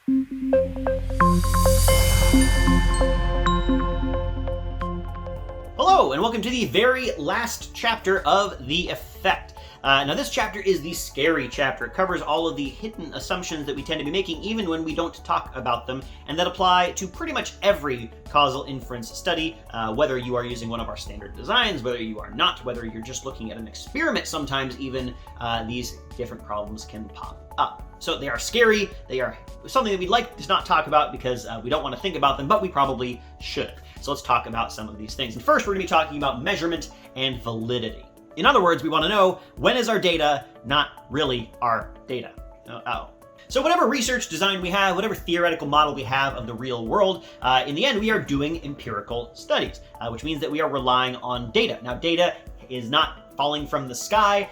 Hello, and welcome to the very last chapter of The Effect. Now this chapter is the scary chapter. It covers all of the hidden assumptions that we tend to be making even when we don't talk about them, and that apply to pretty much every causal inference study, whether you are using one of our standard designs, whether you are not, whether you're just looking at an experiment. Sometimes even these different problems can pop up. So they are scary, they are something that we'd like to not talk about because we don't want to think about them, but we probably should. So let's talk about some of these things. And first, we're going to be talking about measurement and validity. In other words, we want to know, when is our data not really our data? So whatever research design we have, whatever theoretical model we have of the real world, in the end, we are doing empirical studies, which means that we are relying on data. Now, data is not falling from the sky.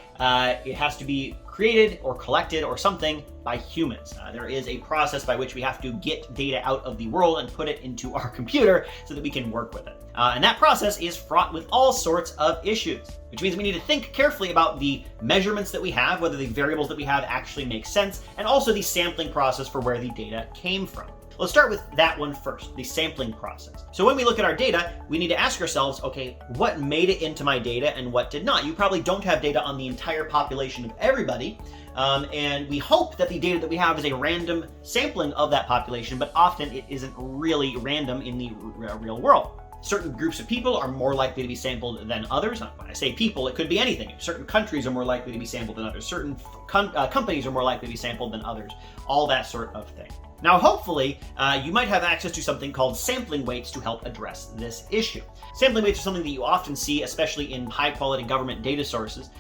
It has to be created or collected or something by humans. There is a process by which we have to get data out of the world and put it into our computer so that we can work with it. And that process is fraught with all sorts of issues, which means we need to think carefully about the measurements that we have, whether the variables that we have actually make sense, and also the sampling process for where the data came from. Let's start with that one first, the sampling process. So when we look at our data, we need to ask ourselves, okay, what made it into my data and what did not? You probably don't have data on the entire population of everybody, and we hope that the data that we have is a random sampling of that population, but often it isn't really random in the real world. Certain groups of people are more likely to be sampled than others. When I say people, it could be anything. Certain countries are more likely to be sampled than others. Certain companies are more likely to be sampled than others. All that sort of thing. Now, hopefully, you might have access to something called sampling weights to help address this issue. Sampling weights are something that you often see, especially in high-quality government data sources,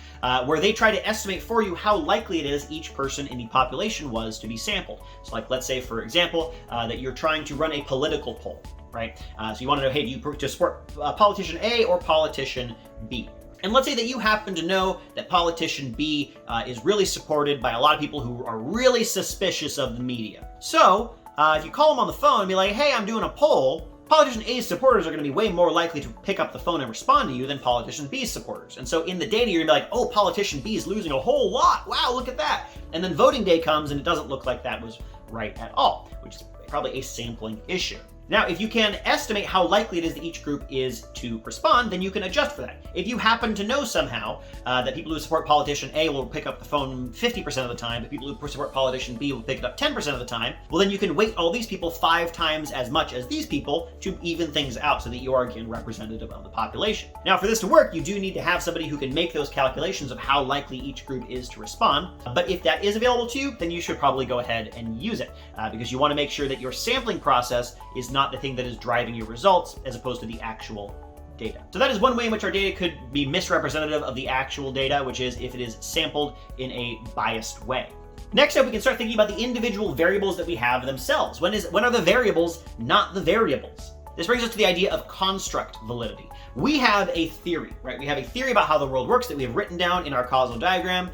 where they try to estimate for you how likely it is each person in the population was to be sampled. So, like, let's say, for example, that you're trying to run a political poll, right? So you want to know, hey, do you support politician A or politician B? And let's say that you happen to know that politician B is really supported by a lot of people who are really suspicious of the media. So if you call them on the phone and be like, hey, I'm doing a poll, politician A's supporters are going to be way more likely to pick up the phone and respond to you than politician B's supporters. And so in the data, you're going to be like, oh, politician B is losing a whole lot. Wow, look at that. And then voting day comes and it doesn't look like that was right at all, which is probably a sampling issue. Now, if you can estimate how likely it is that each group is to respond, then you can adjust for that. If you happen to know somehow that people who support politician A will pick up the phone 50% of the time, but people who support politician B will pick it up 10% of the time, well, then you can weight all these people 5 times as much as these people to even things out so that you are, again, representative of the population. Now, for this to work, you do need to have somebody who can make those calculations of how likely each group is to respond. But if that is available to you, then you should probably go ahead and use it because you want to make sure that your sampling process is not the thing that is driving your results as opposed to the actual data. So that is one way in which our data could be misrepresentative of the actual data, which is if it is sampled in a biased way. Next up, we can start thinking about the individual variables that we have themselves. When are the variables not the variables? This brings us to the idea of construct validity. We have a theory, right? We have a theory about how the world works that we have written down in our causal diagram.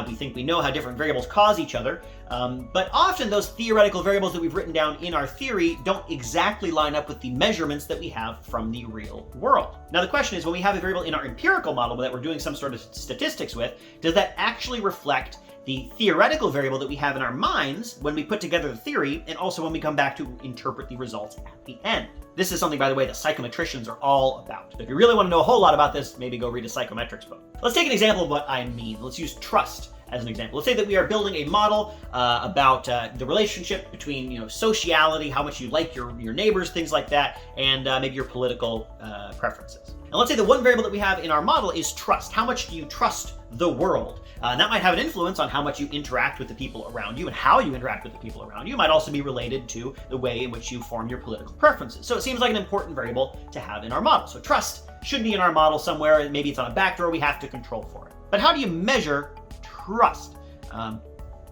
We think we know how different variables cause each other, but often those theoretical variables that we've written down in our theory don't exactly line up with the measurements that we have from the real world. Now the question is, when we have a variable in our empirical model that we're doing some sort of statistics with, does that actually reflect the theoretical variable that we have in our minds when we put together the theory, and also when we come back to interpret the results at the end? This is something, by the way, that psychometricians are all about. If you really want to know a whole lot about this, maybe go read a psychometrics book. Let's take an example of what I mean. Let's use trust as an example. Let's say that we are building a model about the relationship between, sociality, how much you like your neighbors, things like that, and maybe your political preferences. And let's say the one variable that we have in our model is trust. How much do you trust the world? And that might have an influence on how much you interact with the people around you and how you interact with the people around you. It might also be related to the way in which you form your political preferences. So it seems like an important variable to have in our model. So trust should be in our model somewhere, and maybe it's on a backdoor we have to control for it. But how do you measure trust?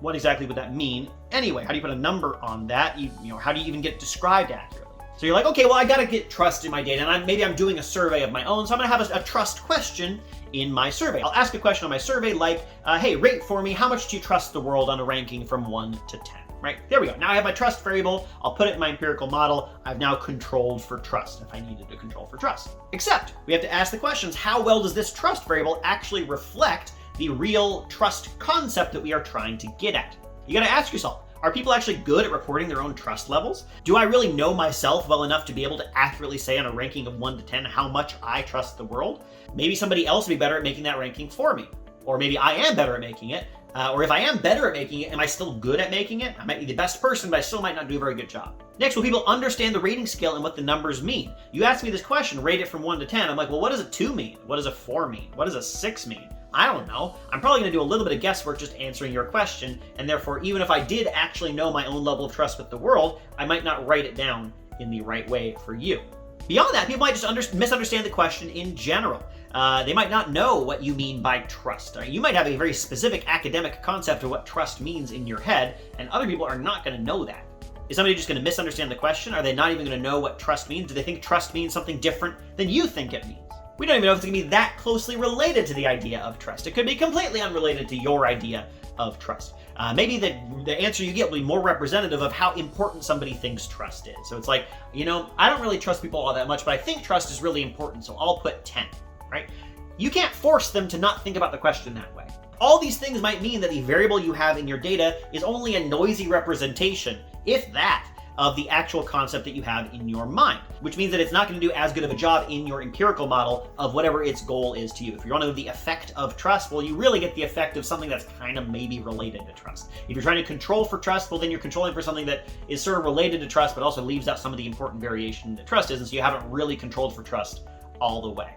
What exactly would that mean? Anyway, how do you put a number on that? How do you even get it described accurately? So you're like, okay, well, I got to get trust in my data, and maybe I'm doing a survey of my own, so I'm going to have a trust question in my survey. I'll ask a question on my survey like, hey, rate for me, how much do you trust the world on a ranking from 1 to 10, right? There we go. Now I have my trust variable. I'll put it in my empirical model. I've now controlled for trust if I needed to control for trust. Except we have to ask the questions, how well does this trust variable actually reflect the real trust concept that we are trying to get at? You got to ask yourself, Are people actually good at reporting their own trust levels? Do I really know myself well enough to be able to accurately say on a ranking of 1 to 10 how much I trust the world? Maybe somebody else would be better at making that ranking for me. Or maybe I am better at making it. Or if I am better at making it, am I still good at making it? I might be the best person, but I still might not do a very good job. Next, will people understand the rating scale and what the numbers mean? You asked me this question, rate it from 1 to 10. I'm like, well, what does a 2 mean? What does a 4 mean? What does a 6 mean? I don't know. I'm probably going to do a little bit of guesswork just answering your question, and therefore, even if I did actually know my own level of trust with the world, I might not write it down in the right way for you. Beyond that, people might just misunderstand the question in general. They might not know what you mean by trust. You might have a very specific academic concept of what trust means in your head, and other people are not going to know that. Is somebody just going to misunderstand the question? Are they not even going to know what trust means? Do they think trust means something different than you think it means? We don't even know if it's going to be that closely related to the idea of trust. It could be completely unrelated to your idea of trust. Maybe the answer you get will be more representative of how important somebody thinks trust is. So it's like, I don't really trust people all that much, but I think trust is really important, so I'll put 10, right? You can't force them to not think about the question that way. All these things might mean that the variable you have in your data is only a noisy representation, if that, of the actual concept that you have in your mind, which means that it's not going to do as good of a job in your empirical model of whatever its goal is to you. If you want to know the effect of trust, well, you really get the effect of something that's kind of maybe related to trust. If you're trying to control for trust, well, then you're controlling for something that is sort of related to trust, but also leaves out some of the important variation that trust is, and so you haven't really controlled for trust all the way.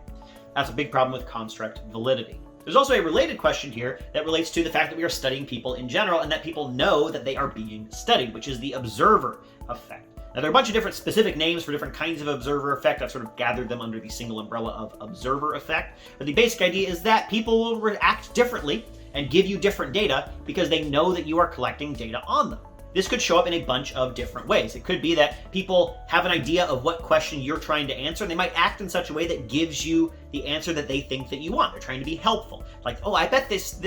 That's a big problem with construct validity. There's also a related question here that relates to the fact that we are studying people in general and that people know that they are being studied, which is the observer effect. Now, there are a bunch of different specific names for different kinds of observer effect. I've sort of gathered them under the single umbrella of observer effect. But the basic idea is that people will react differently and give you different data because they know that you are collecting data on them. This could show up in a bunch of different ways. It could be that people have an idea of what question you're trying to answer, and they might act in such a way that gives you the answer that they think that you want. They're trying to be helpful. Like, oh, I bet this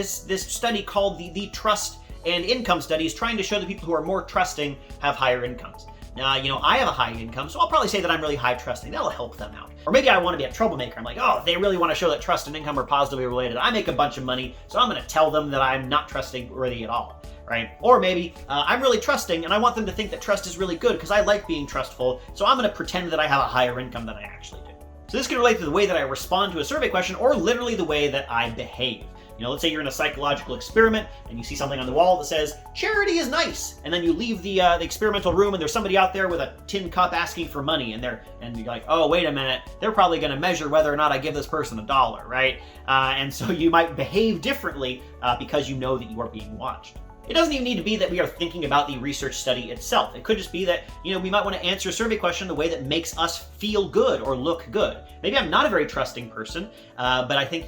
study called the trust and income study is trying to show that people who are more trusting have higher incomes. Now, I have a high income, so I'll probably say that I'm really high trusting. That'll help them out. Or maybe I want to be a troublemaker. I'm like, oh, they really want to show that trust and income are positively related. I make a bunch of money, so I'm going to tell them that I'm not trustworthy at all. Right? Or maybe I'm really trusting and I want them to think that trust is really good because I like being trustful, so I'm going to pretend that I have a higher income than I actually do. So this can relate to the way that I respond to a survey question or literally the way that I behave. Let's say you're in a psychological experiment and you see something on the wall that says, charity is nice. And then you leave the experimental room and there's somebody out there with a tin cup asking for money. And you're like, oh, wait a minute. They're probably going to measure whether or not I give this person $1, right? And so you might behave differently because you know that you are being watched. It doesn't even need to be that we are thinking about the research study itself. It could just be that, we might want to answer a survey question the way that makes us feel good or look good. Maybe I'm not a very trusting person, but I think,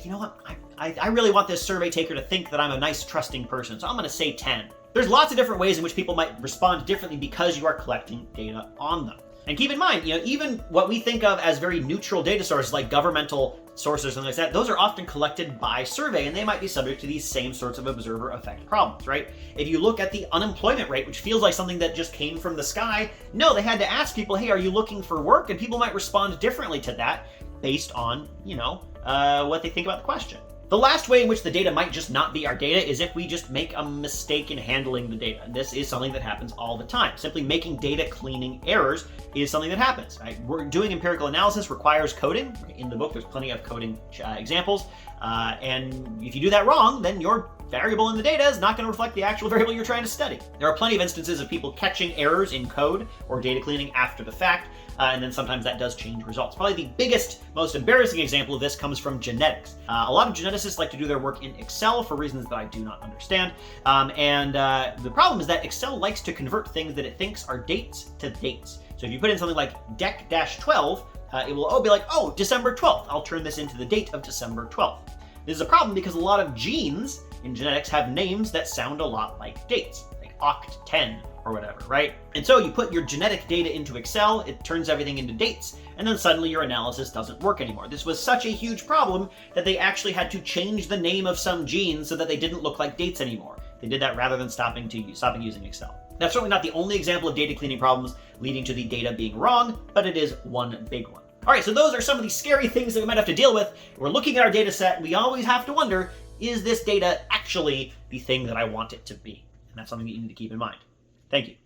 I really want this survey taker to think that I'm a nice, trusting person, so I'm going to say 10. There's lots of different ways in which people might respond differently because you are collecting data on them. And keep in mind, even what we think of as very neutral data sources like governmental sources or something like that, those are often collected by survey and they might be subject to these same sorts of observer effect problems, right? If you look at the unemployment rate, which feels like something that just came from the sky, no, they had to ask people, hey, are you looking for work? And people might respond differently to that based on, what they think about the question. The last way in which the data might just not be our data is if we just make a mistake in handling the data. And this is something that happens all the time. Simply making data cleaning errors is something that happens. Right? We're doing empirical analysis requires coding. In the book, there's plenty of coding examples. And if you do that wrong, then your variable in the data is not going to reflect the actual variable you're trying to study. There are plenty of instances of people catching errors in code or data cleaning after the fact. And then sometimes that does change results. Probably the biggest, most embarrassing example of this comes from genetics. A lot of geneticists like to do their work in Excel for reasons that I do not understand. The problem is that Excel likes to convert things that it thinks are dates to dates. So if you put in something like dec-12, it will be like, oh, December 12th. I'll turn this into the date of December 12th. This is a problem because a lot of genes in genetics have names that sound a lot like dates, like oct10 or whatever, right? And so you put your genetic data into Excel, it turns everything into dates, and then suddenly your analysis doesn't work anymore. This was such a huge problem that they actually had to change the name of some genes so that they didn't look like dates anymore. They did that rather than stopping using Excel. That's certainly not the only example of data cleaning problems leading to the data being wrong, but it is one big one. All right, so those are some of the scary things that we might have to deal with. We're looking at our data set, and we always have to wonder, is this data actually the thing that I want it to be? And that's something that you need to keep in mind. Thank you.